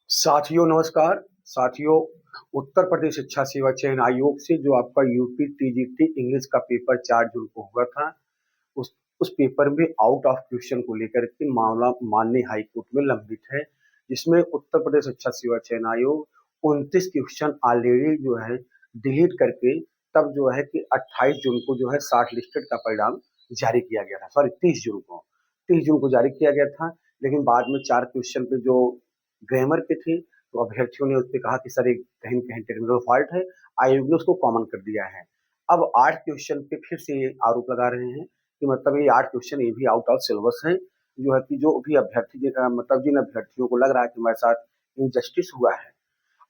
साथियों नमस्कार। साथियों, उत्तर प्रदेश शिक्षा सेवा चयन आयोग से जो आपका यूपी टीजीटी इंग्लिश का पेपर 4 जून को हुआ था, उस पेपर में आउट ऑफ क्वेश्चन को लेकर के मामला माननीय हाई कोर्ट में लंबित है, जिसमें उत्तर प्रदेश शिक्षा सेवा चयन आयोग 29 क्वेश्चन ऑलरेडी जो है डिलीट करके तब जो है कि 28 जून को जो है शॉर्ट लिस्टेड का परिणाम जारी किया गया था। सॉरी, 30 जून को जारी किया गया था। लेकिन बाद में 4 क्वेश्चन पे जो ग्रामर के थे, तो अभ्यर्थियों ने उस पे कहा कि सर एक कहीं कहीं टेक्निकल फॉल्ट है। आयोग ने उसको कॉमन कर दिया है। अब 8 क्वेश्चन पे फिर से ये आरोप लगा रहे हैं कि मतलब ये 8 क्वेश्चन ये भी आउट ऑफ सिलेबस हैं, जो है कि जो भी अभ्यर्थी मतलब जिन अभ्यर्थियों को लग रहा है कि हमारे साथ इनजस्टिस हुआ है,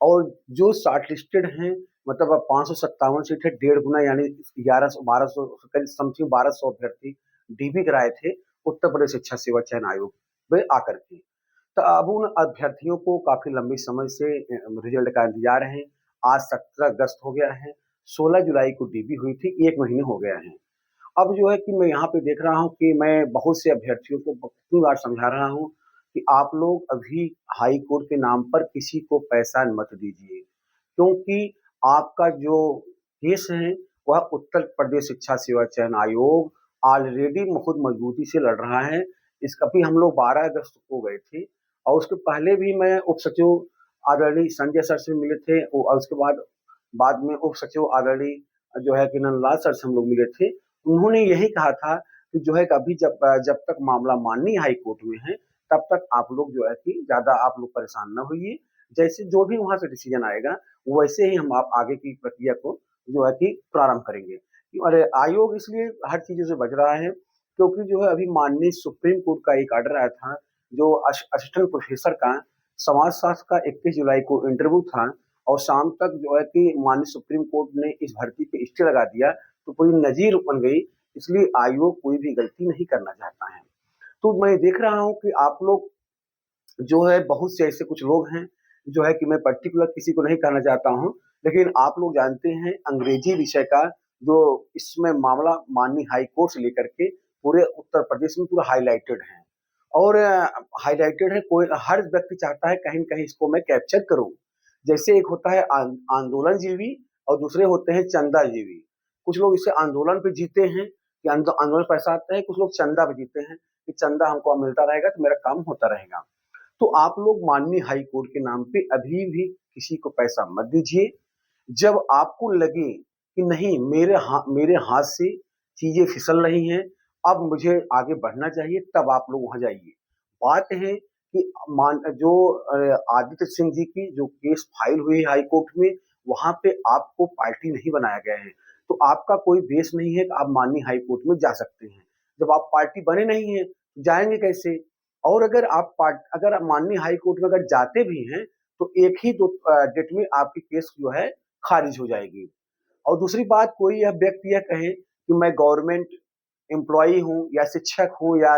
और जो शॉर्ट लिस्टेड हैं, मतलब अब 557 सीट है, 1.5 गुना यानी 1100 1200 करीब समथिंग 1200 अभ्यर्थी डीबी कराए थे उत्तर प्रदेश शिक्षा सेवा चयन आयोग में आकर के। तो अब उन अभ्यर्थियों को काफी लंबी समय से रिजल्ट का इंतजार है। आज 17 अगस्त हो गया है, 16 जुलाई को डीबी हुई थी, 1 महीने हो गया है। अब जो है कि मैं यहाँ पे देख रहा हूँ कि मैं बहुत से अभ्यर्थियों को कितनी बार समझा रहा हूँ कि आप लोग अभी हाई कोर्ट के नाम पर किसी को पैसा मत दीजिए, क्योंकि आपका जो केस है वह उत्तर प्रदेश शिक्षा सेवा चयन आयोग ऑलरेडी बहुत मजबूती से लड़ रहा है। इसका भी हम लोग 12 अगस्त को गए थे, और उसके पहले भी मैं उप सचिव आदरणीय संजय सर से मिले थे, और उसके बाद बाद में उप सचिव आदरणीय जो है कि नंदलाल सर से हम लोग मिले थे। उन्होंने यही कहा था कि जो है कि अभी जब जब तक मामला माननीय हाई कोर्ट में है, तब तक आप लोग जो है कि ज्यादा आप लोग परेशान न होइए। जैसे जो भी वहां से डिसीजन आएगा, वैसे ही हम आप आगे की प्रक्रिया को जो है कि प्रारंभ करेंगे। और आयोग इसलिए हर चीजों से बच रहा है, क्योंकि जो है अभी माननीय सुप्रीम कोर्ट का एक ऑर्डर आया था, जो असिस्टेंट प्रोफेसर का समाजशास्त्र का 21 जुलाई को इंटरव्यू था, और शाम तक जो है कि माननीय सुप्रीम कोर्ट ने इस भर्ती पे स्टे लगा दिया, तो पूरी नजीर बन गई। इसलिए आयोग कोई भी गलती नहीं करना चाहता है। तो मैं देख रहा हूँ कि आप लोग जो है, बहुत से ऐसे कुछ लोग हैं जो है कि मैं पर्टिकुलर किसी को नहीं कहना चाहता हूँ, लेकिन आप लोग जानते हैं अंग्रेजी विषय का जो इसमें मामला माननीय हाई कोर्ट से लेकर के पूरे उत्तर प्रदेश में पूरा हाईलाइटेड है। और हाईलाइटेड है, कोई हर व्यक्ति चाहता है कहीं न कहीं इसको मैं कैप्चर करूँ। जैसे एक होता है आंदोलन जीवी, और दूसरे होते हैं चंदा जीवी। कुछ लोग इसे आंदोलन पे जीते हैं कि आंदोलन पैसा आता है, कुछ लोग चंदा पे जीते हैं कि चंदा हमको मिलता रहेगा तो मेरा काम होता रहेगा। तो आप लोग माननीय हाई कोर्ट के नाम पे अभी भी किसी को पैसा मत दीजिए। जब आपको लगे कि नहीं, मेरे हाथ से चीजें फिसल रही हैं, अब मुझे आगे बढ़ना चाहिए, तब आप लोग वहां जाइए। बात है कि मान जो आदित्य सिंह जी की जो केस फाइल हुई हाई कोर्ट में, वहां पे आपको पार्टी नहीं बनाया गया है, तो आपका कोई बेस नहीं है कि आप माननीय हाई कोर्ट में जा सकते हैं। जब आप पार्टी बने नहीं है, जाएंगे कैसे? और अगर आप माननीय हाई कोर्ट में अगर जाते भी हैं, तो एक ही दो डेट में आपकी केस जो है खारिज हो जाएगी। और दूसरी बात, कोई यह व्यक्ति यह कहे कि मैं गवर्नमेंट एम्प्लॉई हूँ या शिक्षक हूँ या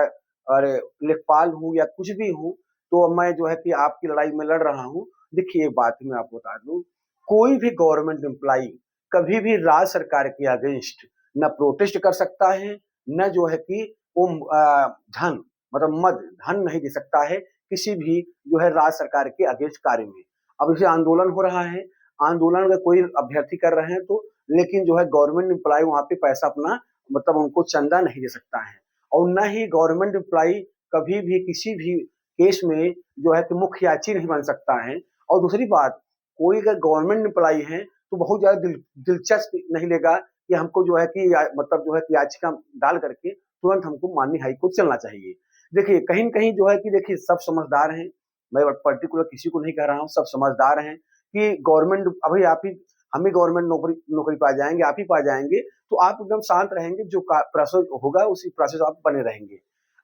और लेखपाल हूँ या कुछ भी हूँ, तो मैं जो है कि आपकी लड़ाई में लड़ रहा हूँ। देखिए, एक बात मैं आपको बता दूं, कोई भी गवर्नमेंट एम्प्लॉई कभी भी राज्य सरकार के अगेंस्ट न प्रोटेस्ट कर सकता है, न जो है कि वो धन मतलब मद धन नहीं दे सकता है किसी भी जो है राज्य सरकार के अगेंस्ट कार्य में। अब इसे आंदोलन हो रहा है, आंदोलन अगर कोई अभ्यर्थी कर रहे हैं तो, लेकिन जो है गवर्नमेंट एम्प्लॉय वहां पे पैसा अपना मतलब उनको चंदा नहीं दे सकता है। और न ही गवर्नमेंट एम्प्लॉय कभी भी किसी भी केस में जो है कि मुखियाची नहीं बन सकता है। और दूसरी बात, कोई अगर गवर्नमेंट एम्प्लॉय है तो बहुत ज्यादा दिलचस्प नहीं लेगा कि हमको जो है कि मतलब जो है कि याचिका डाल करके तुरंत हमको माननीय हाईकोर्ट चलना चाहिए। देखिए, कहीं न कहीं जो है कि देखिए सब समझदार हैं, मैं पर्टिकुलर किसी को नहीं कह रहा हूँ, सब समझदार हैं कि गवर्नमेंट अभी आप ही हम ही गवर्नमेंट नौकरी नौकरी पा जाएँगे, आप ही पा जाएँगे, तो आप एकदम शांत रहेंगे, जो का प्रोसेस होगा उसी प्रोसेस आप बने रहेंगे।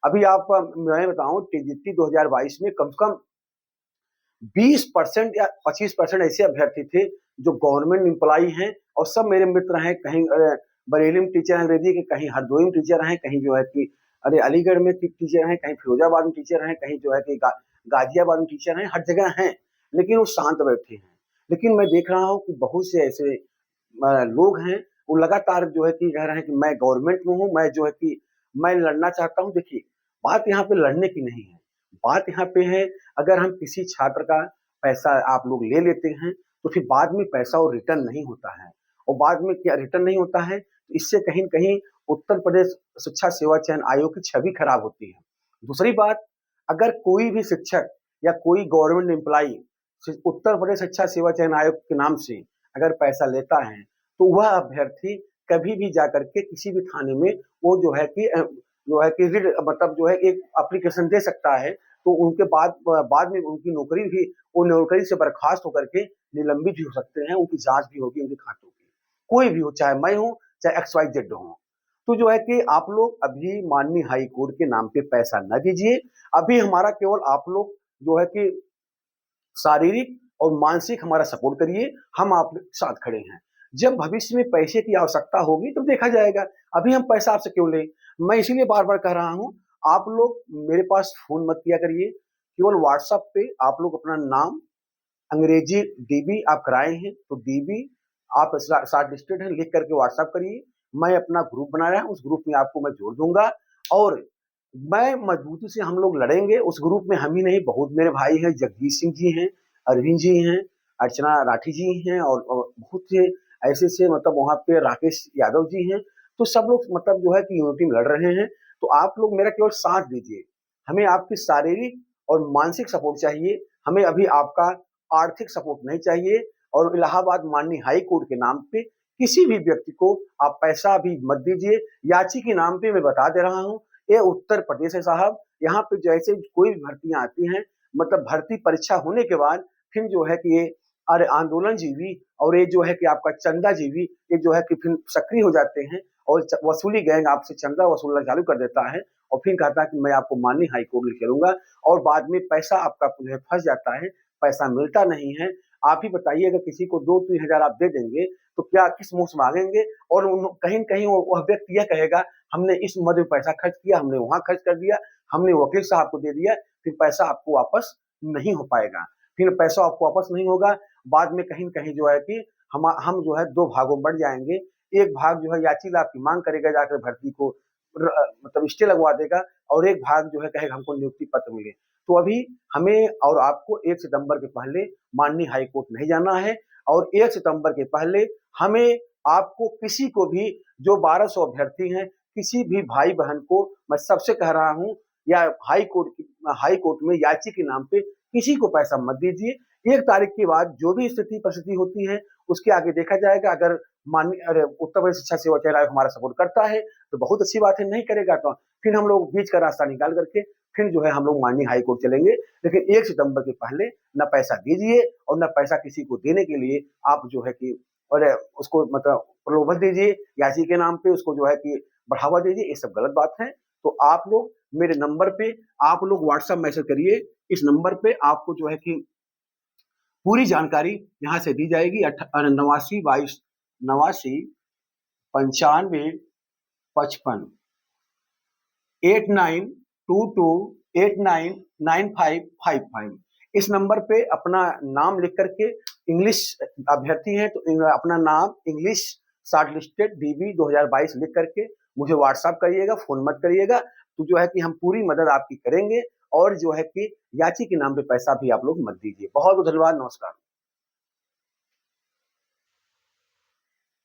अभी आप मैं बताऊँ, टीजीटी 2022 में कम से कम 20% या 25% ऐसे अभ्यर्थी थे जो गवर्नमेंट एम्प्लॉई हैं, और सब मेरे मित्र हैं। कहीं बरेली में टीचर हैं अंग्रेजी के, कहीं हरदोई में टीचर हैं, कहीं जो है कि अरे अलीगढ़ में टीचर हैं, कहीं फिरोजाबाद में टीचर हैं, कहीं जो है कि गाजियाबाद में टीचर हैं, हर जगह हैं, लेकिन वो शांत बैठे हैं। लेकिन मैं देख रहा हूँ कि बहुत से ऐसे लोग हैं, वो लगातार जो है कि कह रहे हैं कि मैं गवर्नमेंट में हूँ, मैं जो है कि मैं लड़ना चाहता हूँ। देखिए, बात यहाँ पे लड़ने की नहीं है, बात यहाँ पे है, अगर हम किसी छात्र का पैसा आप लोग ले लेते हैं, तो फिर बाद में पैसा और रिटर्न नहीं होता है, और बाद में क्या रिटर्न नहीं होता है, तो इससे कहीं न कहीं उत्तर प्रदेश शिक्षा सेवा चयन आयोग की छवि खराब होती है। दूसरी बात, अगर कोई भी शिक्षक या कोई गवर्नमेंट एम्प्लॉयी उत्तर प्रदेश शिक्षा सेवा चयन आयोग के नाम से अगर पैसा लेता है, तो वह अभ्यर्थी कभी भी जाकर के किसी भी थाने में वो जो है कि रीड मतलब जो है एक एप्लीकेशन दे सकता है, तो उनके बाद में उनकी नौकरी भी वो नौकरी से बर्खास्त होकर के निलंबित भी हो सकते हैं, उनकी जाँच भी होगी उनके खातों की। कोई भी हो, चाहे मैं हूँ, चाहे XYZ हो। तो जो है कि आप लोग अभी माननीय हाई कोर्ट के नाम पे पैसा न दीजिए। अभी हमारा केवल आप लोग जो है कि शारीरिक और मानसिक हमारा सपोर्ट करिए, हम आपके साथ खड़े हैं। जब भविष्य में पैसे की आवश्यकता होगी तो देखा जाएगा, अभी हम पैसा आपसे क्यों लें? मैं इसीलिए बार-बार कह रहा हूँ, आप लोग मेरे पास फ़ोन मत किया करिए, केवल व्हाट्सएप पे आप लोग अपना नाम, अंग्रेजी डीबी आप कराए हैं, तो डीबी आप शॉर्ट लिस्टेड है, लिख करके व्हाट्सएप करिए। मैं अपना ग्रुप बनाया है, उस ग्रुप में आपको मैं जोड़ दूँगा, और मैं मजबूती से हम लोग लड़ेंगे। उस ग्रुप में हम ही नहीं, बहुत मेरे भाई हैं, जगदीश सिंह जी हैं, अरविंद जी हैं, अर्चना राठी जी हैं, और बहुत से ऐसे मतलब वहाँ पे राकेश यादव जी हैं। तो सब लोग मतलब जो है कि यूनिटी में लड़ रहे हैं। तो आप लोग मेरा केवल साथ दीजिए। हमें आपकी शारीरिक और मानसिक सपोर्ट चाहिए। हमें अभी आपका आर्थिक सपोर्ट नहीं चाहिए, और इलाहाबाद माननीय हाई कोर्ट के नाम पे किसी भी व्यक्ति को आप पैसा भी मत दीजिए। याची के नाम पे मैं बता दे रहा हूँ, ये उत्तर प्रदेश है साहब, यहाँ पे जैसे कोई भी भर्तियाँ आती हैं, मतलब भर्ती परीक्षा होने के बाद फिर जो है कि ये अरे आंदोलनजीवी और ये जो है कि आपका चंदाजीवी, ये जो है कि फिर सक्रिय हो जाते हैं, और वसूली गैंग आपसे चंदा वसूलना चालू कर देता है, और फिर कहता है कि मैं आपको माननीय हाई कोर्ट लेके चलूँगा, और बाद में पैसा आपका जो है फँस जाता है, पैसा मिलता नहीं है। आप ही बताइए, अगर किसी को 2-3 हज़ार आप दे देंगे, तो क्या किस मुँह से माँगेंगे? और उन कहीं न कहीं वो वह व्यक्ति यह कहेगा, हमने इस मद में पैसा खर्च किया, हमने वहाँ खर्च कर दिया, हमने वकील साहब को दे दिया, फिर पैसा आपको वापस नहीं हो पाएगा। फिर पैसा आपको वापस नहीं होगा, बाद में कहीं न कहीं जो है कि हम जो है 2 भागों में बँट जाएँगे। एक भाग जो है याची लाभ की माँग करेगा, जाकर भर्ती को मतलब स्टे लगवा देगा, और एक भाग जो है कहेगा हमको नियुक्ति पत्र मिले। तो अभी हमें और आपको 1 सितंबर के पहले माननीय हाई कोर्ट नहीं जाना है, और 1 सितंबर के पहले हमें आपको किसी को भी, जो 1200 अभ्यर्थी हैं, किसी भी भाई-बहन को मैं सबसे कह रहा हूँ, या हाई कोर्ट में याची के नाम पे किसी को पैसा मत दीजिए। 1 तारीख के बाद जो भी स्थिति परिस्थिति होती है, उसके आगे देखा जाएगा। अगर उत्तर प्रदेश शिक्षा सेवा चयन आयोग हमारा सपोर्ट करता है, तो बहुत अच्छी बात है, नहीं करेगा तो फिर हम लोग बीच का रास्ता निकाल करके फिर जो है हम लोग माननीय हाई कोर्ट चलेंगे। लेकिन 1 सितंबर के पहले ना पैसा दीजिए, और ना पैसा किसी को देने के लिए आप जो है कि और उसको मतलब प्रलोभन दीजिए, याची के नाम पे उसको जो है कि बढ़ावा दीजिए, ये सब गलत बात है। तो आप लोग मेरे नंबर पे आप लोग व्हाट्सएप मैसेज करिए, इस नंबर पे आपको जो है कि पूरी जानकारी यहाँ से दी जाएगी। 89 92 55 8922899555 इस नंबर पे अपना नाम लिख करके, इंग्लिश अभ्यर्थी हैं तो अपना नाम इंग्लिश शॉर्ट लिस्टेड डीबी 2022 लिख करके मुझे व्हाट्सएप करिएगा, फ़ोन मत करिएगा। तो जो है कि हम पूरी मदद आपकी करेंगे, और जो है कि याची के नाम पे पैसा भी आप लोग मत दीजिए। बहुत-बहुत धन्यवाद, नमस्कार।